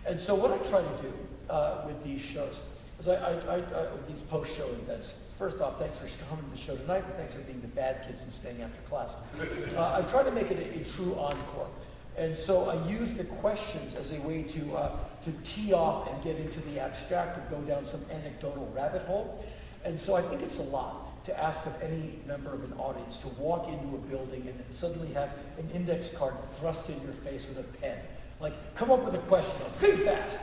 And so what I try to do with these shows is these post-show events. First off, thanks for coming to the show tonight, and thanks for being the bad kids and staying after class. I try to make it a true encore. And so I use the questions as a way to tee off and get into the abstract or go down some anecdotal rabbit hole. And so I think it's a lot to ask of any member of an audience to walk into a building and suddenly have an index card thrust in your face with a pen. Like, come up with a question, think fast.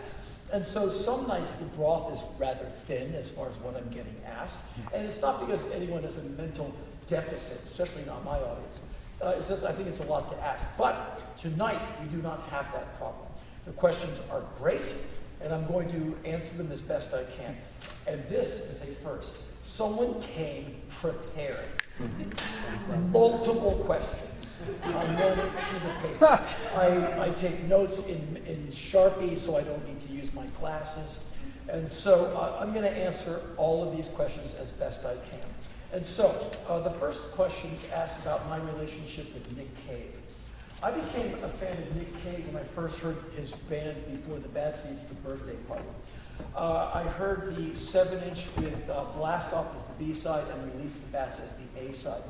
And so some nights the broth is rather thin as far as what I'm getting asked. And it's not because anyone has a mental deficit, especially not my audience. It's just I think it's a lot to ask. But tonight we do not have that problem. The questions are great, and I'm going to answer them as best I can. And this is a first. Someone came prepared. Multiple questions on one sheet of paper. I take notes in Sharpie so I don't need to use my glasses. And so I'm going to answer all of these questions as best I can. And so the first question asks about my relationship with Nick Cave. I became a fan of Nick Cave when I first heard his band before the Bad Seeds, The Birthday Party. I heard the 7-inch with Blast Off as the B-side and Release the Bats as the A-side.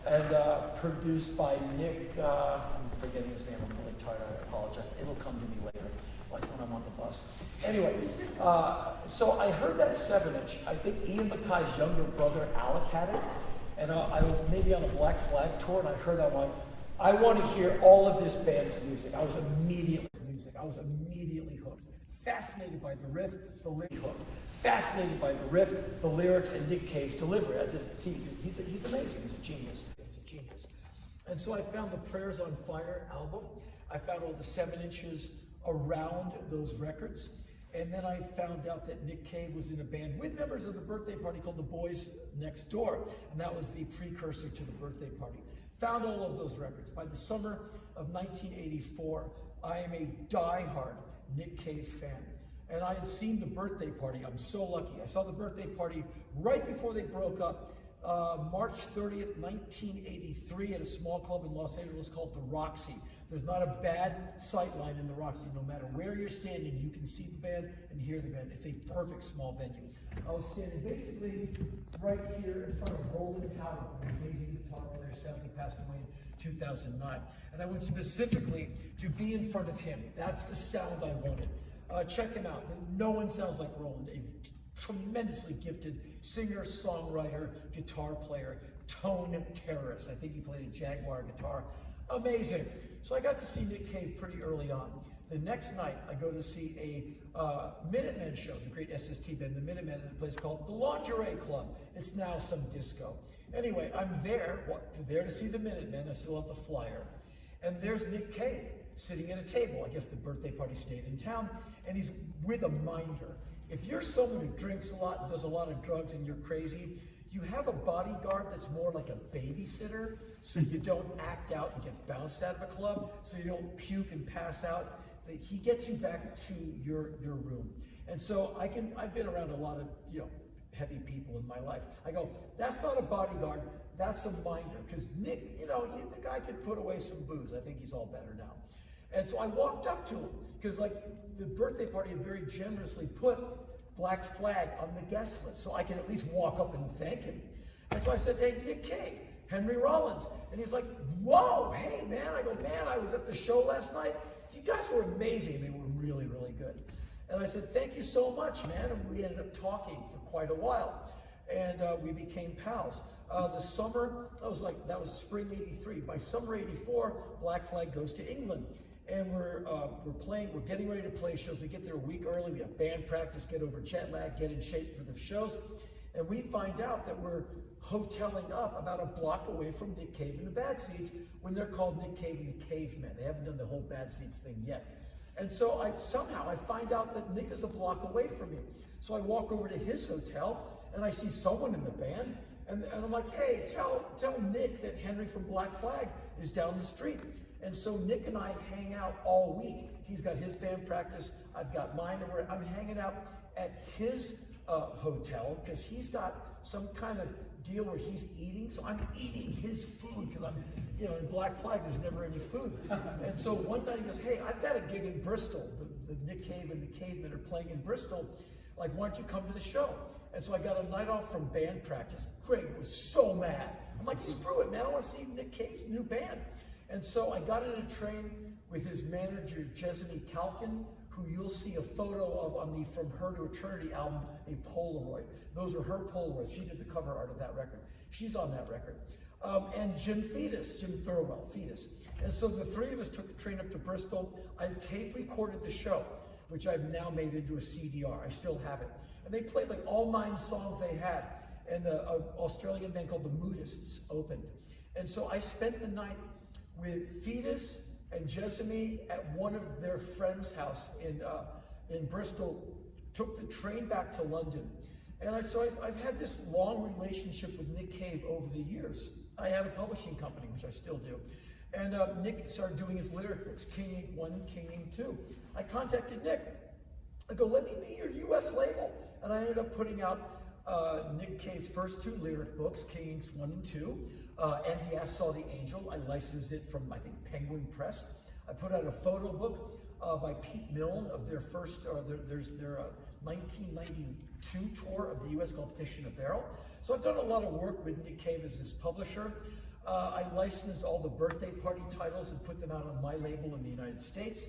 And produced by Nick, I'm forgetting his name, I'm really tired, I apologize. It'll come to me later, like when I'm on the bus. Anyway, so I heard that 7-inch. I think Ian Mackay's younger brother, Alec, had it. And I was maybe on a Black Flag tour, and I heard that one. I want to hear all of this band's music. I was immediately hooked. Fascinated by the riff, the hooked. Fascinated by the riff, the lyrics, and Nick Cave's delivery. He's amazing. He's a genius. And so I found the Prayers on Fire album. I found all the 7-inches around those records. And then I found out that Nick Cave was in a band with members of the Birthday Party called the Boys Next Door. And that was the precursor to the Birthday Party. Found all of those records. By the summer of 1984, I am a diehard Nick Cave fan. And I had seen the Birthday Party. I'm so lucky. I saw the Birthday Party right before they broke up, March 30th, 1983, at a small club in Los Angeles called the Roxy. There's not a bad sight line in the Roxy. No matter where you're standing, you can see the band and hear the band. It's a perfect small venue. I was standing basically right here in front of Rollins, an amazing guitar player, sadly passed away in 2009. And I went specifically to be in front of him. That's the sound I wanted. Check him out. No one sounds like Roland. A tremendously gifted singer, songwriter, guitar player, tone terrorist. I think he played a Jaguar guitar. Amazing. So I got to see Nick Cave pretty early on. The next night, I go to see a Minutemen show, the great SST band, the Minutemen, at a place called the Lingerie Club. It's now some disco. Anyway, I'm there to see the Minutemen. I still have the flyer. And there's Nick Cave sitting at a table. I guess the Birthday Party stayed in town, and he's with a minder. If you're someone who drinks a lot and does a lot of drugs and you're crazy, you have a bodyguard that's more like a babysitter, so you don't act out and get bounced out of a club, so you don't puke and pass out. He gets you back to your room. And so I've been around a lot of heavy people in my life. I go, that's not a bodyguard, that's a minder. Because Nick, the guy could put away some booze. I think he's all better now. And so I walked up to him, because the Birthday Party had very generously put Black Flag on the guest list, so I can at least walk up and thank him. And so I said, hey, Nick Cave, Henry Rollins. And he's like, whoa, hey, man. I go, man, I was at the show last night. You guys were amazing. They were really, really good. And I said, thank you so much, man. And we ended up talking for quite a while. And we became pals. The summer, that was spring '83. By summer '84, Black Flag goes to England. And we're getting ready to play shows. We get there a week early. We have band practice, get over jet lag, get in shape for the shows. And we find out that we're hoteling up about a block away from Nick Cave and the Bad Seeds, when they're called Nick Cave and the Cavemen. They haven't done the whole Bad Seeds thing yet. And so I find out that Nick is a block away from me. So I walk over to his hotel, and I see someone in the band, and I'm like, hey, tell Nick that Henry from Black Flag is down the street. And so Nick and I hang out all week. He's got his band practice, I've got mine, and I'm hanging out at his hotel, because he's got some kind of deal where he's eating, so I'm eating his food because I'm, in Black Flag, there's never any food. And so one night he goes, hey, I've got a gig in Bristol. The Nick Cave and the Cavemen are playing in Bristol. Like, why don't you come to the show? And so I got a night off from band practice. Greg was so mad. I'm like, screw it, man, I want to see Nick Cave's new band. And so I got in a train with his manager, Jessamy Calkin, who you'll see a photo of on the From Her to Eternity album, a Polaroid. Those are her Polaroids. She did the cover art of that record. She's on that record. And Jim Thurwell, Fetus. And so the three of us took the train up to Bristol. I tape recorded the show, which I've now made into a CDR. I still have it. And they played like all 9 songs they had. And an Australian band called the Moodists opened. And so I spent the night with Fetus and Jessamy at one of their friends' house in Bristol, took the train back to London. And I've had this long relationship with Nick Cave over the years. I had a publishing company, which I still do. And Nick started doing his lyric books, King Ink 1, King Ink 2. I contacted Nick. I go, let me be your US label. And I ended up putting out Nick Cave's first 2 lyric books, King Inks 1 and 2, and The Ass Saw the Angel. I licensed it from, I think, Penguin Press. I put out a photo book by Pete Milne of their first, their 1992 tour of the US called Fish in a Barrel. So I've done a lot of work with Nick Cave as his publisher. I licensed all the birthday party titles and put them out on my label in the United States.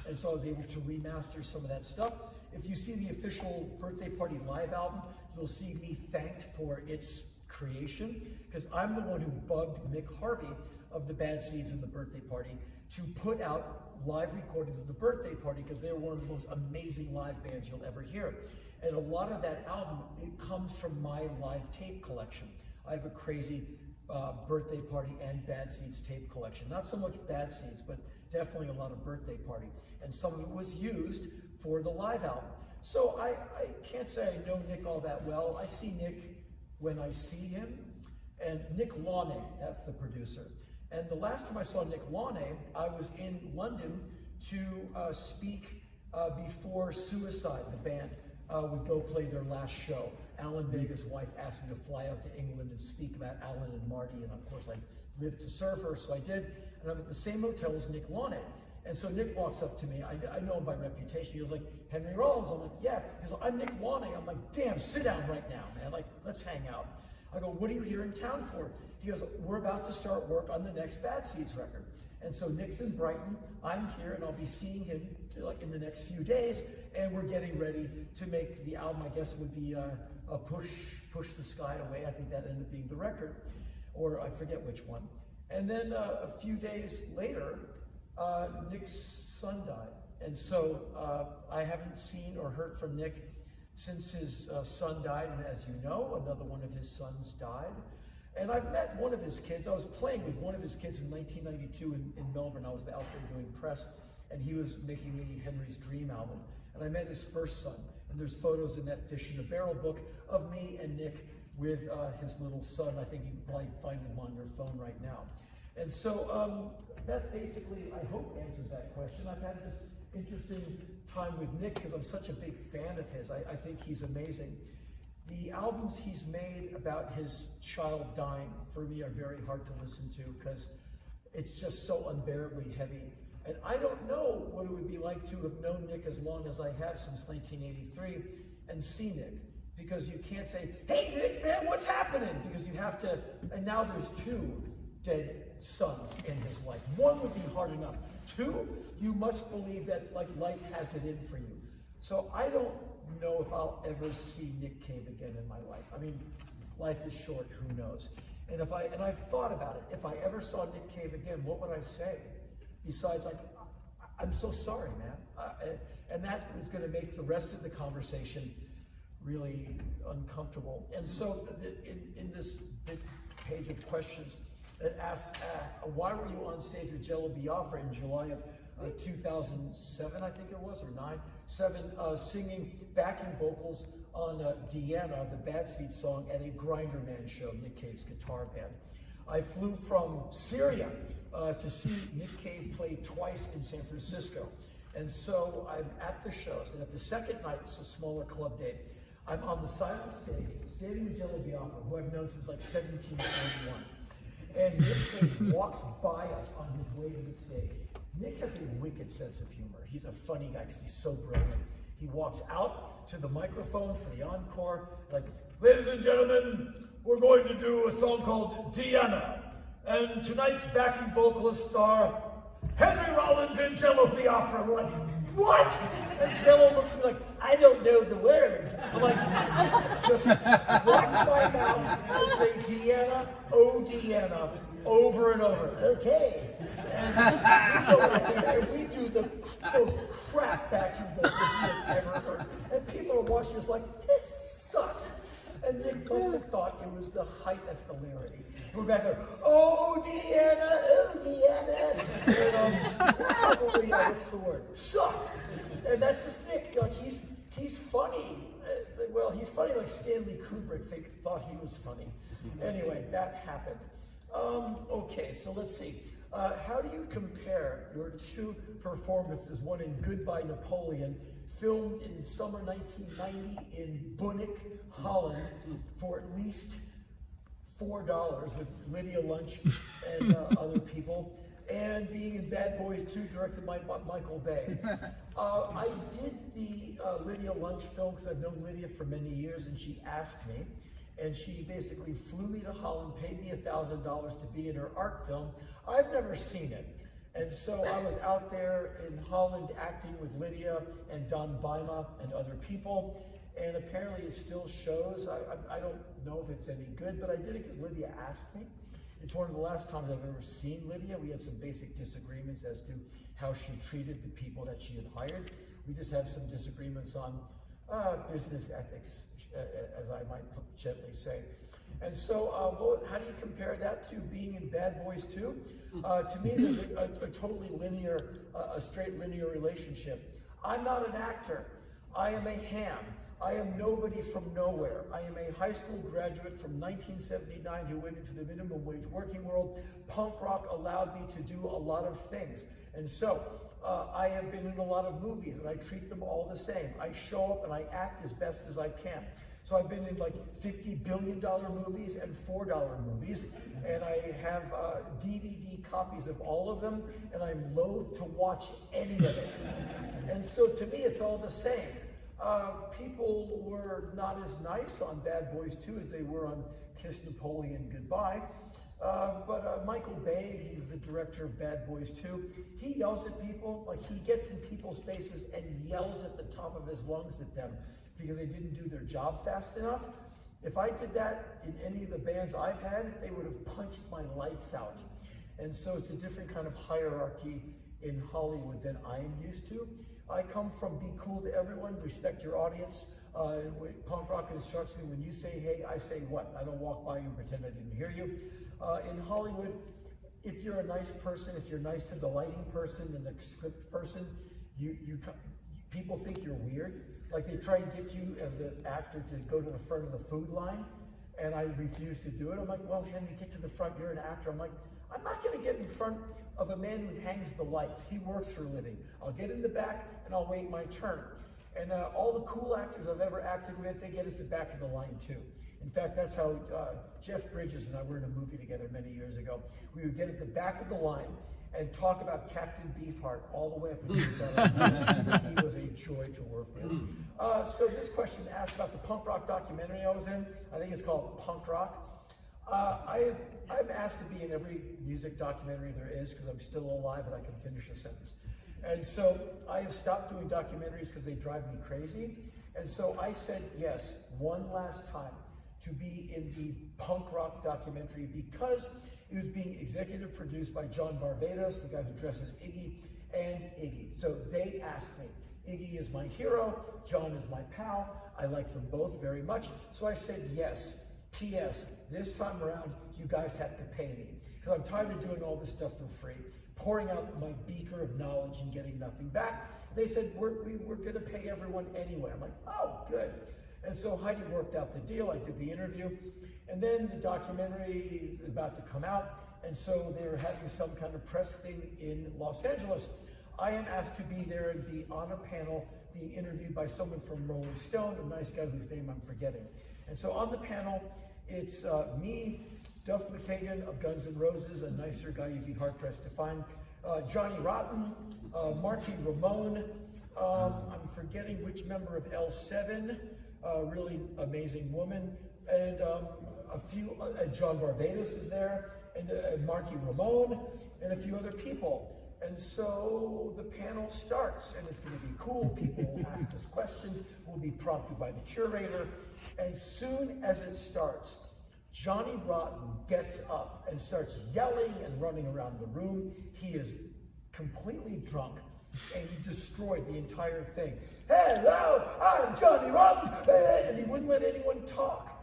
And so I was able to remaster some of that stuff. If you see the official Birthday Party live album, you'll see me thanked for its creation, because I'm the one who bugged Mick Harvey of the Bad Seeds and the Birthday Party to put out live recordings of the Birthday Party, because they were one of the most amazing live bands you'll ever hear. And a lot of that album, it comes from my live tape collection. I have a crazy Birthday Party and Bad Seeds tape collection. Not so much Bad Seeds, but definitely a lot of Birthday Party. And some of it was used for the live album. So I can't say I know Nick all that well. I see Nick when I see him. And Nick Launay, that's the producer. And the last time I saw Nick Launay, I was in London to speak before Suicide, the band, would go play their last show. Alan Vega's wife asked me to fly out to England and speak about Alan and Marty, and of course I lived to serve her, so I did. And I'm at the same hotel as Nick Launay. And so Nick walks up to me. I know him by reputation. He was like, Henry Rollins. I'm like, yeah. He's like, I'm Nick Launay. I'm like, damn, sit down right now, man. Like, let's hang out. I go, what are you here in town for? He goes, we're about to start work on the next Bad Seeds record. And so Nick's in Brighton, I'm here, and I'll be seeing him like in the next few days, and we're getting ready to make the album. I guess would be a Push the Sky Away. I think that ended up being the record, or I forget which one. And then a few days later, Nick's son died. And so I haven't seen or heard from Nick since his son died, and as you know, another one of his sons died. And I've met one of his kids. I was playing with one of his kids in 1992 in Melbourne. I was out there doing press, and he was making the Henry's Dream album. And I met his first son, and there's photos in that Fish in a Barrel book of me and Nick with his little son. I think you can probably find him on your phone right now. And so that basically, I hope, answers that question. I've had this interesting time with Nick because I'm such a big fan of his. I think he's amazing. The albums he's made about his child dying, for me, are very hard to listen to because it's just so unbearably heavy. And I don't know what it would be like to have known Nick as long as I have since 1983 and see Nick. Because you can't say, hey Nick, man, what's happening? Because you have to, and now there's 2 dead sons in his life. 1 would be hard enough. 2, you must believe that like life has it in for you. So I don't know if I'll ever see Nick Cave again in my life. I mean, life is short, who knows? And I've thought about it. If I ever saw Nick Cave again, what would I say? Besides, like, I'm so sorry, man. And that is going to make the rest of the conversation really uncomfortable. And so in this big page of questions, it asks, why were you on stage with Jello Biafra in July of 2007, I think it was, or 7, singing backing vocals on Deanna, the Bad Seeds song, at a Grinder Man show, Nick Cave's guitar band. I flew from Syria to see Nick Cave play twice in San Francisco. And so I'm at the shows, and at the second night, it's a smaller club date, I'm on the side of the stage, standing with Jello Biafra, who I've known since like 1741. And Nick walks by us on his way to the stage. Nick has a wicked sense of humor. He's a funny guy because he's so brilliant. He walks out to the microphone for the encore, like, ladies and gentlemen, we're going to do a song called Deanna. And tonight's backing vocalists are Henry Rollins and Jello Biafra. We're like, what? And Jello looks at me like, I don't know the words. I'm like, just watch my mouth and say Deanna, oh Deanna, over and over. Okay. And we go out there and we do the most crap backing vocals you've ever heard. And people are watching us like, this sucks. And Nick must have thought it was the height of hilarity. We're back there, oh Deanna, oh Deanna. And probably, what's the word? Sucked. And that's just Nick. Like he's funny. Well, he's funny like Stanley Kubrick thought he was funny. Anyway, that happened. Okay, so let's see. How do you compare your two performances, one in Goodbye Napoleon, filmed in summer 1990 in Bunnik, Holland, for at least $4 with Lydia Lunch and other people, and being in Bad Boys 2, directed by Michael Bay. I did the Lydia Lunch film because I've known Lydia for many years, and she asked me, and she basically flew me to Holland, paid me $1,000 to be in her art film. I've never seen it. And so I was out there in Holland acting with Lydia and Don Bima and other people, and apparently it still shows. I don't know if it's any good, but I did it because Lydia asked me. It's one of the last times I've ever seen Lydia. We had some basic disagreements as to how she treated the people that she had hired. We just have some disagreements on business ethics, as I might gently say. And so, how do you compare that to being in Bad Boys 2? To me, there's a totally linear, a straight linear relationship. I'm not an actor. I am a ham. I am nobody from nowhere. I am a high school graduate from 1979 who went into the minimum wage working world. Punk rock allowed me to do a lot of things. And so, I have been in a lot of movies and I treat them all the same. I show up and I act as best as I can. So I've been in like $50 billion movies and $4 movies, and I have DVD copies of all of them, and I'm loath to watch any of it. And so to me, it's all the same. People were not as nice on Bad Boys 2 as they were on Kiss Napoleon Goodbye. But Michael Bay, he's the director of Bad Boys 2. He yells at people, like he gets in people's faces and yells at the top of his lungs at them because they didn't do their job fast enough. If I did that in any of the bands I've had, they would have punched my lights out. And so it's a different kind of hierarchy in Hollywood than I am used to. I come from be cool to everyone, respect your audience. Punk rock instructs me, when you say hey, I say what? I don't walk by you and pretend I didn't hear you. In Hollywood, if you're a nice person, if you're nice to the lighting person and the script person, people think you're weird. Like they try and get you as the actor to go to the front of the food line, and I refuse to do it. I'm like, well, Henry, get to the front, you're an actor. I'm like, I'm not gonna get in front of a man who hangs the lights. He works for a living. I'll get in the back and I'll wait my turn. And all the cool actors I've ever acted with, they get at the back of the line too. In fact, that's how Jeff Bridges and I were in a movie together many years ago. We would get at the back of the line and talk about Captain Beefheart all the way up until he was a joy to work with. So this question asked about the punk rock documentary I was in. I think it's called Punk Rock. I'm asked to be in every music documentary there is because I'm still alive and I can finish a sentence. And so I have stopped doing documentaries because they drive me crazy. And so I said yes one last time to be in the punk rock documentary because it was being executive produced by John Varvatos, the guy who dresses Iggy, and Iggy. So they asked me. Iggy is my hero, John is my pal. I like them both very much. So I said yes. P.S. This time around, you guys have to pay me. Because I'm tired of doing all this stuff for free, pouring out my beaker of knowledge and getting nothing back. They said, we're going to pay everyone anyway. I'm like, oh, good. And so Heidi worked out the deal. I did the interview. And then the documentary is about to come out. And so they were having some kind of press thing in Los Angeles. I am asked to be there and be on a panel being interviewed by someone from Rolling Stone, a nice guy whose name I'm forgetting. And so on the panel, it's me, Duff McKagan of Guns N' Roses, a nicer guy you'd be hard-pressed to find, Johnny Rotten, Marky Ramone, I'm forgetting which member of L7, a really amazing woman, and a few, John Varvatos is there, and Marky Ramone, and a few other people. And so the panel starts, and it's going to be cool. People will ask us questions, we'll be prompted by the curator, and soon as it starts, Johnny Rotten gets up and starts yelling and running around the room. He is completely drunk, and he destroyed the entire thing. Hello, I'm Johnny Rotten, and he wouldn't let anyone talk.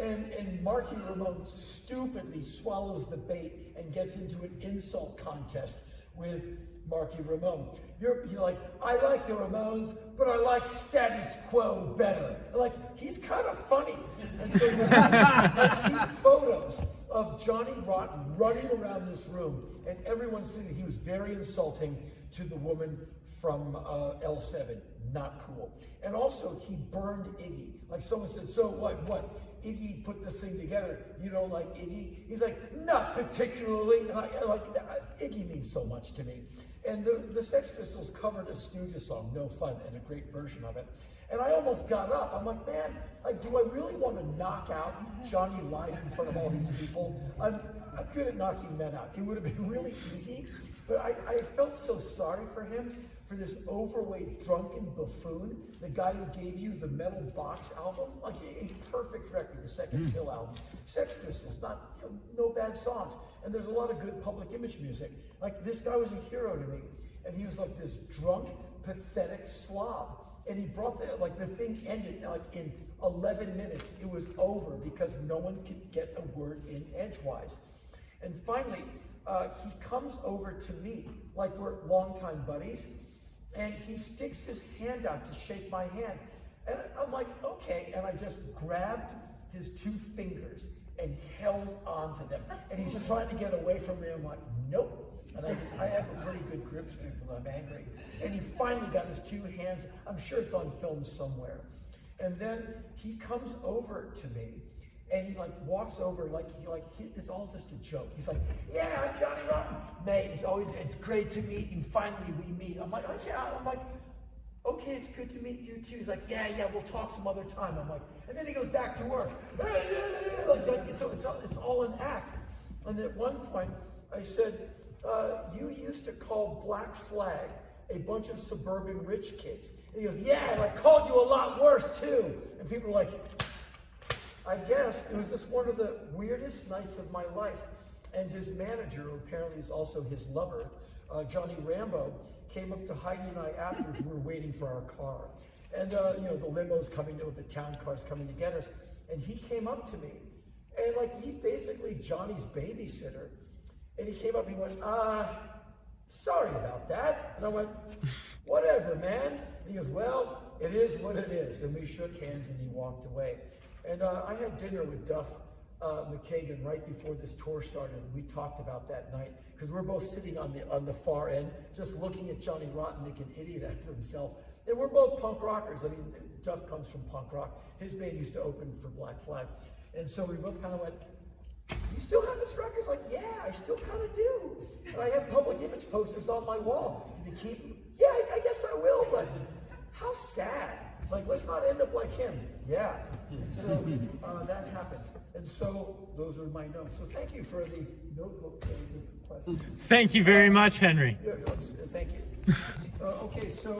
And Marky Ramone stupidly swallows the bait and gets into an insult contest with Marky Ramone. You're like, I like the Ramones, but I like status quo better. Like, he's kind of funny. And so I see photos of Johnny Rotten running around this room, and everyone's saying he was very insulting to the woman from L7. Not cool. And also, he burned Iggy. Like, someone said, so what? Iggy put this thing together. You don't like Iggy? He's like, not particularly. And I like that. Iggy means so much to me. And the Sex Pistols covered a Stooges song, No Fun, and a great version of it. And I almost got up. I'm like, man, do I really want to knock out Johnny live in front of all these people? I'm good at knocking men out. It would have been really easy, but I felt so sorry for him, for this overweight, drunken buffoon, the guy who gave you the Metal Box album, like a perfect record, the Second Kill album. Sex Pistols, not, no bad songs. And there's a lot of good public image music. Like, this guy was a hero to me. And he was like this drunk, pathetic slob. And he brought the thing ended like in 11 minutes. It was over because no one could get a word in edgewise. And finally, he comes over to me, like we're longtime buddies, and he sticks his hand out to shake my hand. And I'm like, okay. And I just grabbed his two fingers and held on to them. And he's trying to get away from me. I'm like, nope. And I have a pretty good grip strength when I'm angry. And he finally got his two hands. I'm sure it's on film somewhere. And then he comes over to me, and he walks over it's all just a joke. He's like, yeah, I'm Johnny Rotten. Mate, it's great to meet you. Finally, we meet. I'm like, oh, yeah. I'm like, okay, it's good to meet you too. He's like, yeah, we'll talk some other time. I'm like, and then he goes back to work. So it's all an act. And at one point, I said, you used to call Black Flag a bunch of suburban rich kids. And he goes, yeah, and I called you a lot worse too. And people are like, I guess it was just one of the weirdest nights of my life. And his manager, who apparently is also his lover, Johnny Rambo, came up to Heidi and I afterwards. We were waiting for our car. And the limo's coming, the town car's coming to get us. And he came up to me. And he's basically Johnny's babysitter. And he came up and he went, sorry about that. And I went, whatever, man. And he goes, well, it is what it is. And we shook hands and he walked away. And I had dinner with Duff McKagan right before this tour started. And we talked about that night because we're both sitting on the far end, just looking at Johnny Rotten make an idiot out of himself. And we're both punk rockers. I mean, Duff comes from punk rock. His band used to open for Black Flag. And so we both kind of went, you still have this record? It's like, yeah, I still kind of do. And I have public image posters on my wall. Did you keep them? Yeah, I guess I will, but how sad. Let's not end up like him. Yeah. So that happened. And so those are my notes. So thank you for the notebook question. Thank you very much, Henry. Yeah, thank you. Okay, so.